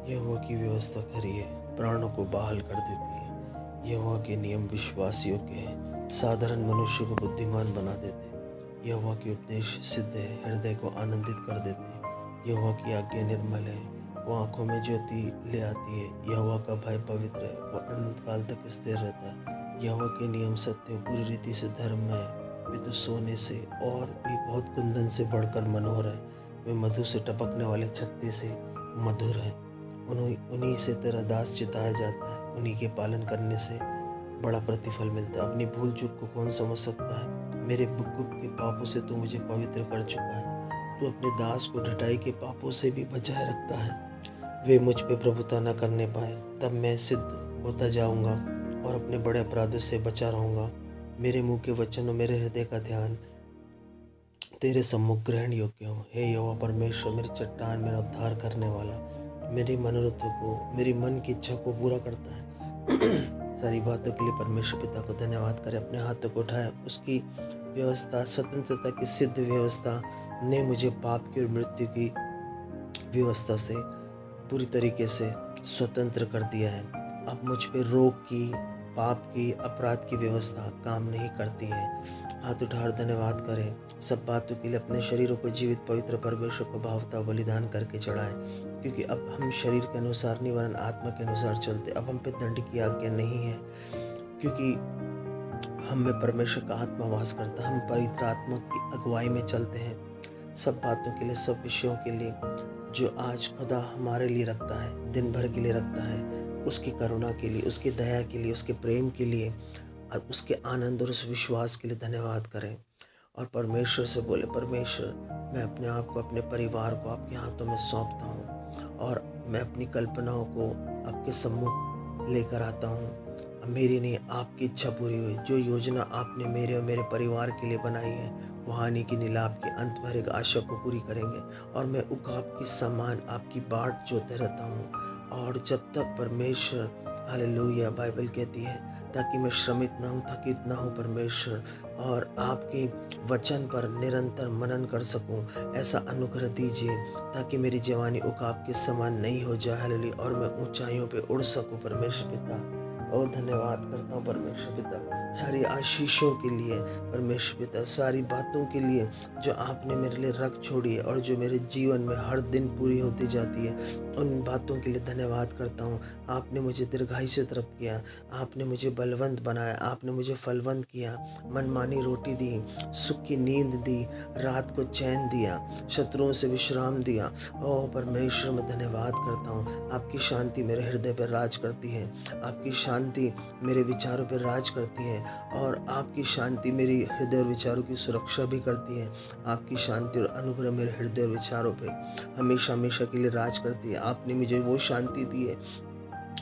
यहोवा की व्यवस्था खरी है, प्राणों को बहाल कर देती है। यहोवा के नियम विश्वासियों के हैं, साधारण मनुष्य को बुद्धिमान बना देते हैं। यहोवा के उपदेश सिद्ध है, हृदय को आनंदित कर देते हैं। यहोवा की आज्ञा निर्मल है, वो आँखों में ज्योति ले आती है। यहोवा का भय पवित्र है, वह अनंत काल तक स्थिर रहता है। यहोवा के नियम सत्य और पूरी रीति से धर्म है। वे तो सोने से और भी बहुत कुंदन से बढ़कर मनोहर है। वे मधु से टपकने वाले छत्ते से मधुर है। उन्हीं से तेरा दास चिताया जाता है, उन्हीं के पालन करने से बड़ा प्रतिफल मिलता है। अपनी भूल चूक को कौन समझ सकता है? मेरे गुप्त के पापों से तू मुझे पवित्र कर चुका है। तू अपने दास को ढटाई के पापों से भी बचाए रखता है। वे मुझ पे प्रभुता न करने पाए, तब मैं सिद्ध होता जाऊंगा और अपने बड़े अपराधों से बचा रहूंगा। मेरे मुंह के वचन और मेरे हृदय का ध्यान तेरे सम्मुख ग्रहण योग्य हो। हे यहोवा परमेश्वर, मेरी चट्टान, मेरा उद्धार करने वाला, मेरी मनोरथ को, मेरी मन की इच्छा को पूरा करता है। सारी बातों के लिए परमेश्वर पिता को धन्यवाद करें। अपने हाथों को उठाए। उसकी व्यवस्था, स्वतंत्रता की सिद्ध व्यवस्था ने मुझे पाप की और मृत्यु की व्यवस्था से पूरी तरीके से स्वतंत्र कर दिया है। अब मुझ पे रोग की, पाप की, अपराध की व्यवस्था काम नहीं करती है। हाथ उठाकर धन्यवाद करें। सब बातों के लिए अपने शरीरों को जीवित पवित्र परमेश्वर को भावता बलिदान करके चढ़ाएं, क्योंकि अब हम शरीर के अनुसार नहीं वरन आत्मा के अनुसार चलते। अब हम पे दंड की आज्ञा नहीं है, क्योंकि हम में परमेश्वर का आत्मा वास करता है। हम पवित्र आत्मा की अगुवाई में चलते हैं। सब बातों के लिए, सब विषयों के लिए जो आज खुदा हमारे लिए रखता है, दिन भर के लिए रखता है, उसकी करुणा के लिए, उसकी दया के लिए, उसके प्रेम के लिए, उसके आनंद और उस विश्वास के लिए धन्यवाद करें। और परमेश्वर से बोले, परमेश्वर, मैं अपने आप को, अपने परिवार को आपके हाथों में सौंपता हूँ और मैं अपनी कल्पनाओं को आपके सम्मुख लेकर आता हूँ। मेरी नहीं, आपकी इच्छा पूरी हुई। जो योजना आपने मेरे और मेरे परिवार के लिए बनाई है, वो हानि की नीलाभ के अंत में हर एक आशा को पूरी करेंगे। और मैं उकाब के समान आपकी बाट जोते रहता हूँ। और जब तक परमेश्वर, हालेलुया, बाइबल कहती है, ताकि मैं श्रमित ना हूँ, थकित ना हूँ परमेश्वर, और आपके वचन पर निरंतर मनन कर सकूं, ऐसा अनुग्रह दीजिए ताकि मेरी जवानी उकाब के समान नहीं हो जाए, हालेलुया, और मैं ऊंचाइयों पे उड़ सकूं परमेश्वर पिता। और धन्यवाद करता हूँ परमेश्वर पिता, सारी आशीषों के लिए परमेश्वर पिता, सारी बातों के लिए जो आपने मेरे लिए रख छोड़ी है और जो मेरे जीवन में हर दिन पूरी होती जाती है, उन बातों के लिए धन्यवाद करता हूँ। आपने मुझे दीर्घायु से तृप्त किया, आपने मुझे बलवंत बनाया, आपने मुझे फलवंत किया, मनमानी रोटी दी, सुख की नींद दी, रात को चैन दिया, शत्रुओं से विश्राम दिया। ओह परमेश्वर, मैं धन्यवाद करता हूँ। आपकी शांति मेरे हृदय पर राज करती है, आपकी शांति मेरे विचारों पर राज करती है, और आपकी शांति मेरी हृदय और विचारों की सुरक्षा भी करती है। आपकी शांति और अनुग्रह मेरे हृदय और विचारों पे हमेशा हमेशा के लिए राज करती है। आपने मुझे वो शांति दी है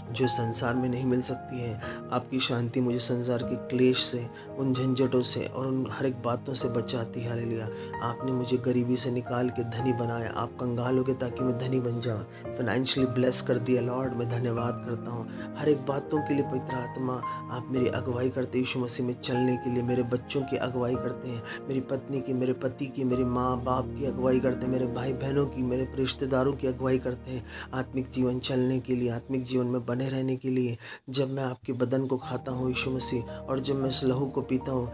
जो संसार में नहीं मिल सकती है। आपकी शांति मुझे संसार के क्लेश से, उन झंझटों से और उन हर एक बातों से बचाती है। हालेलुया, आपने मुझे गरीबी से निकाल के धनी बनाया। आप कंगाल हो गए ताकि मैं धनी बन जाऊँ, फाइनेंशियली ब्लेस कर दिया। लॉर्ड, मैं धन्यवाद करता हूँ हर एक बातों के लिए। पवित्र आत्मा, आप मेरी अगुवाई करते, यीशु मसीह में चलने के लिए मेरे बच्चों की अगुवाई करते हैं, मेरी पत्नी की, मेरे पति की, मेरे माँ बाप की अगुवाई करते हैं, मेरे भाई बहनों की, मेरे रिश्तेदारों की अगुवाई करते हैं, आत्मिक जीवन चलने के लिए, आत्मिक जीवन में बने रहने के लिए। जब मैं आपके बदन को खाता हूँ यीशु मसीह, और जब मैं इस लहू को पीता हूँ,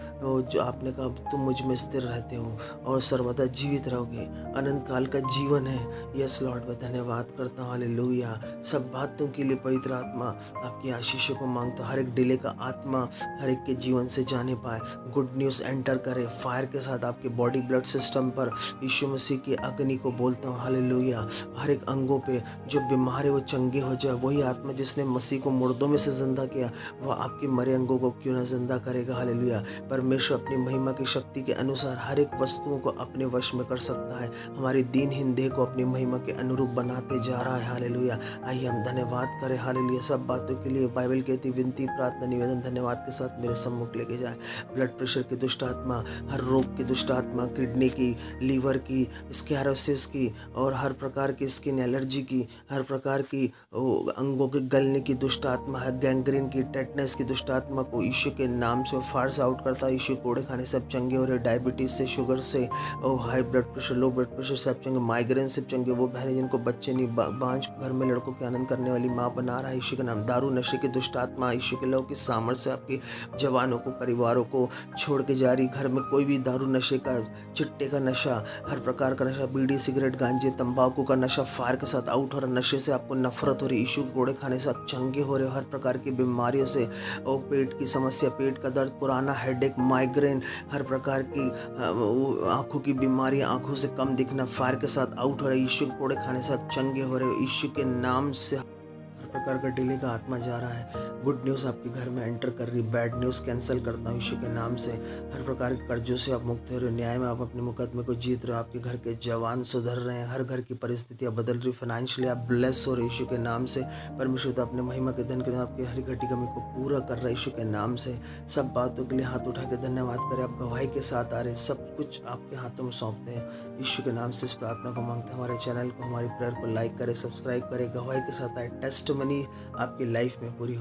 जो आपने कहा तुम मुझ में स्थिर रहते हो और सर्वदा जीवित रहोगे, अनंत काल का जीवन है। यस लॉर्ड, मैं धन्यवाद करता हूँ। हालेलुया, सब बातों के लिए पवित्र आत्मा आपकी आशीषों को मांगता हूँ। हर एक डिले का आत्मा हर एक के जीवन से जाने पाए, गुड न्यूज़ एंटर करे फायर के साथ आपके बॉडी ब्लड सिस्टम पर। यीशु मसीह की अग्नि को बोलता हूँ, हालेलुया, हर एक अंगों पे जो बीमार है वो चंगे हो जाए। वही आत्मा जिसने मसीह को मुर्दों में से जिंदा किया, वह आपके मरे अंगों को क्यों ना जिंदा करेगा। हालेलुया, परमेश्वर अपनी महिमा की शक्ति के अनुसार हर एक वस्तुओं को अपने वश में कर सकता है। हमारी दीनहीन देह को अपनी महिमा के अनुरूप बनाते जा रहा है। हालेलुया, आइए हम धन्यवाद करें। हालेलुया, सब बातों के लिए बाइबल कहती विनती, प्रार्थना, निवेदन धन्यवाद के साथ मेरे सम्मुख लेके जाए। ब्लड प्रेशर की दुष्ट आत्मा, हर रोग की दुष्ट आत्मा, किडनी की, लीवर की, स्क्लेरोसिस की, और हर प्रकार की स्किन एलर्जी की, हर प्रकार की अंगों के फैलने की दुष्ट आत्मा है, गैंग्रीन की, टेटनेस की दुष्ट आत्मा को यीशु के नाम से फार्स आउट करता है। यीशु कोड़े खाने से अब चंगे हो रहे, डायबिटीज से, शुगर से, और high blood pressure, low blood pressure से अब चंगे, माइग्रेन से चंगे। वो बहनें जिनको बच्चे नहीं, बांझ घर में लड़कों के आनंद करने वाली माँ बना रहा है यीशु के नाम। दारू नशे की दुष्ट आत्मा यीशु के लहू की सामर्थ्य से आपके जवानों को, परिवारों को छोड़ के जा रही। घर में कोई भी दारू नशे का, चिट्टे का नशा, हर प्रकार का नशा, बीड़ी सिगरेट गांजे तंबाकू का नशा फायर के साथ आउट हो रहा। नशे से आपको नफरत हो रही, यीशु के कोड़े खाने से आप चंगे हो रहे हो। हर प्रकार की बीमारियों से, और पेट की समस्या, पेट का दर्द, पुराना हेडेक, माइग्रेन, हर प्रकार की आंखों की बीमारी, आंखों से कम दिखना फायर के साथ आउट हो रहा है। यीशु के कोड़े खाने से आप चंगे हो रहे हो यीशु के नाम से। हर प्रकार का डिले का आत्मा जा रहा है। गुड न्यूज़ आपके घर में एंटर कर रही, बैड न्यूज़ कैंसिल करता हूँ यीशु के नाम से। हर प्रकार के कर्जों से आप मुक्त हो रहे हो, न्याय में आप अपने मुकदमे को जीत रहे हो, आपके घर के जवान सुधर रहे हैं, हर घर की परिस्थितियाँ बदल रही, फाइनेंशियली आप ब्लेस हो रहे यीशु के नाम से। परमेश्वर तो अपने महिमा के धन के आपकी हर घटी कमी को पूरा कर रहा है यीशु के नाम से। सब बातों के लिए हाथ उठा के धन्यवाद करें, आप गवाही के साथ आ रहे, सब कुछ आपके हाथों में सौंपते हैं यीशु के नाम से। इस प्रार्थना को मांगते हैं, हमारे चैनल को, हमारी प्रेयर को लाइक करें, सब्सक्राइब करें, गवाही के साथ आए, टेस्टमनी आपकी लाइफ में पूरी हो।